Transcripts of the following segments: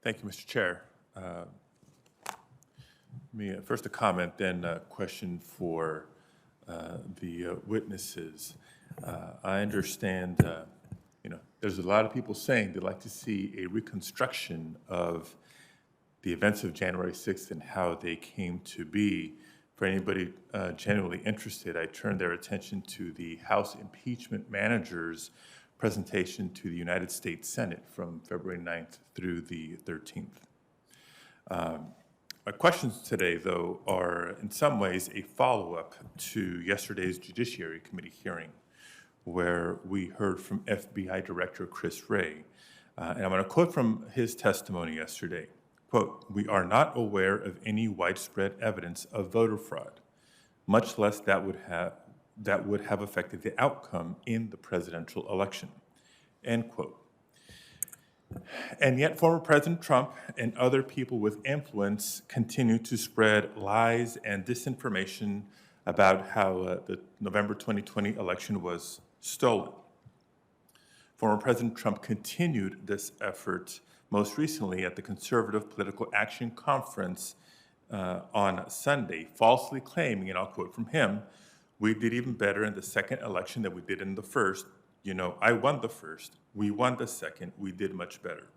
Thank you, Mr. Chair. First a comment, then a question for the witnesses. I understand, there's a lot of people saying they'd like to see a reconstruction of the events of January 6th and how they came to be. For anybody genuinely interested, I turn their attention to the House impeachment manager's presentation to the United States Senate from February 9th through the 13th. My questions today, though, are in some ways a follow-up to yesterday's Judiciary Committee hearing, where we heard from FBI Director Chris Wray. And I'm going to quote from his testimony yesterday. Quote, "We are not aware of any widespread evidence of voter fraud, much less that would have affected the outcome in the presidential election." End quote. And yet former President Trump and other people with influence continue to spread lies and disinformation about how the November 2020 election was stolen. Former President Trump continued this effort most recently at the Conservative Political Action Conference on Sunday, falsely claiming, and I'll quote from him, "We did even better in the second election than we did in the first. You know, I won the first. We won the second. We did much better."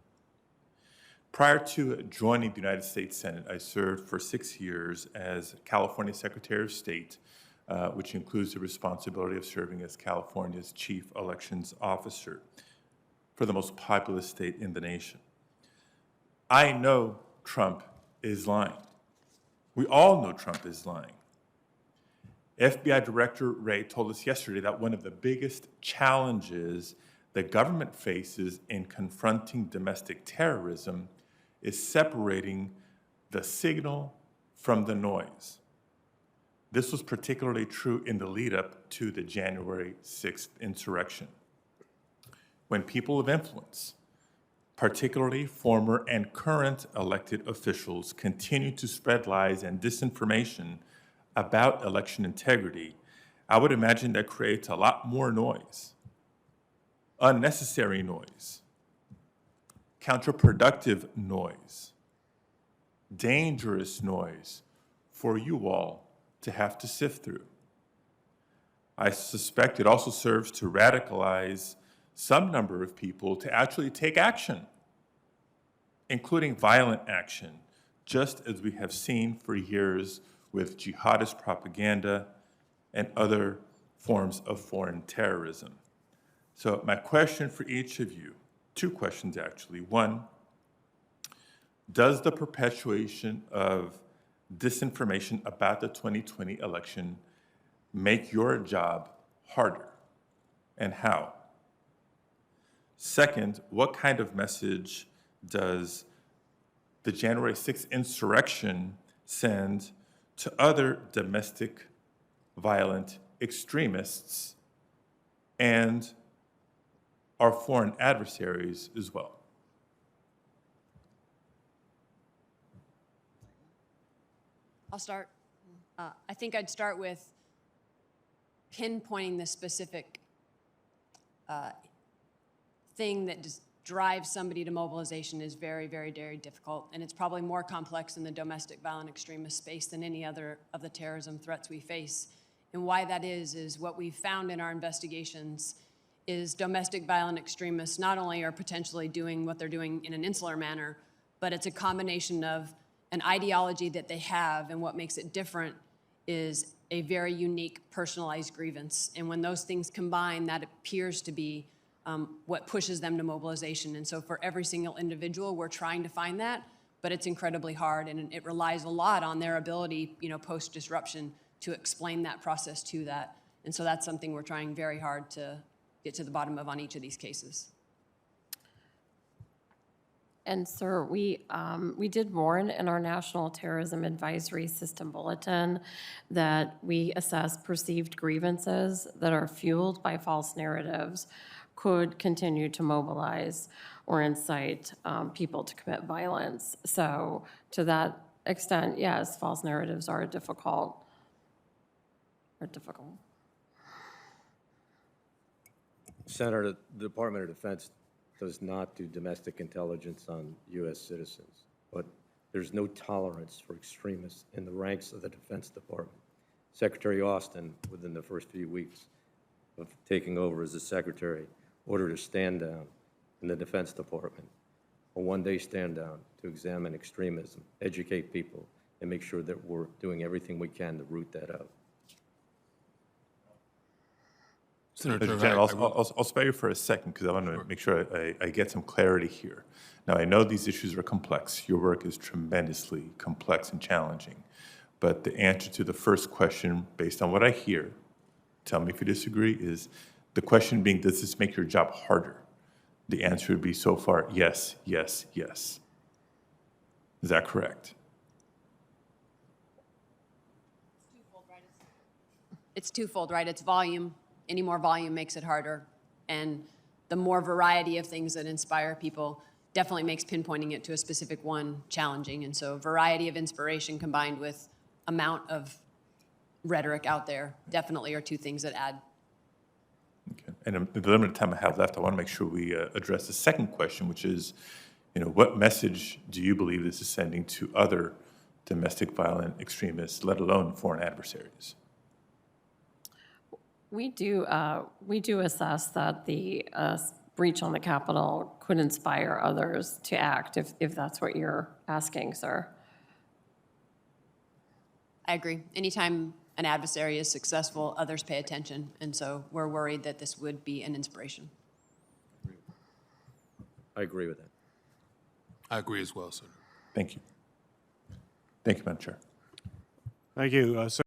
Prior to joining the United States Senate, I served for 6 years as California Secretary of State, which includes the responsibility of serving as California's chief elections officer for the most populous state in the nation. I know Trump is lying. We all know Trump is lying. FBI Director Wray told us yesterday that one of the biggest challenges the government faces in confronting domestic terrorism is separating the signal from the noise. This was particularly true in the lead up to the January 6th insurrection, when people of influence, particularly former and current elected officials, continue to spread lies and disinformation about election integrity. I would imagine that creates a lot more noise, unnecessary noise, counterproductive noise, dangerous noise for you all to have to sift through. I suspect it also serves to radicalize some number of people to actually take action, including violent action, just as we have seen for years with jihadist propaganda and other forms of foreign terrorism. So my question for each of you, two questions actually. One, does the perpetuation of disinformation about the 2020 election make your job harder, and how? Second, what kind of message does the January 6th insurrection send to other domestic violent extremists and our foreign adversaries as well? I'll start. I think I'd start with pinpointing the specific thing that just drives somebody to mobilization is very, very, very difficult. And it's probably more complex in the domestic violent extremist space than any other of the terrorism threats we face. And why that is what we've found in our investigations is domestic violent extremists not only are potentially doing what they're doing in an insular manner, but it's a combination of an ideology that they have, and what makes it different is a very unique personalized grievance. And when those things combine, that appears to be what pushes them to mobilization. And so for every single individual, we're trying to find that, but it's incredibly hard, and it relies a lot on their ability, post-disruption, to explain that process to that. And so that's something we're trying very hard to get to the bottom of on each of these cases. And sir, we did warn in our National Terrorism Advisory System Bulletin that we assess perceived grievances that are fueled by false narratives could continue to mobilize or incite people to commit violence. So to that extent, yes, false narratives are difficult. Senator, the Department of Defense does not do domestic intelligence on U.S. citizens, but there's no tolerance for extremists in the ranks of the Defense Department. Secretary Austin, within the first few weeks of taking over as the secretary, ordered a stand down in the Defense Department, a one-day stand down to examine extremism, educate people, and make sure that we're doing everything we can to root that out. Mr. Senator, General, I will- I'll spare you for a second because I want to make sure I get some clarity here. Now, I know these issues are complex. Your work is tremendously complex and challenging. But the answer to the first question, based on what I hear, tell me if you disagree, is the question being, does this make your job harder? The answer would be so far, yes, yes, yes. Is that correct? It's twofold, right? It's volume. Any more volume makes it harder. And the more variety of things that inspire people definitely makes pinpointing it to a specific one challenging. And so variety of inspiration combined with amount of rhetoric out there definitely are two things that add. Okay. And in the limited time I have left, I want to make sure we address the second question, which is, what message do you believe this is sending to other domestic violent extremists, let alone foreign adversaries? We do assess that the breach on the Capitol could inspire others to act, if that's what you're asking, sir. I agree. Anytime an adversary is successful, others pay attention. And so we're worried that this would be an inspiration. I agree with that. I agree as well, sir. Thank you. Thank you, Madam Chair. Thank you.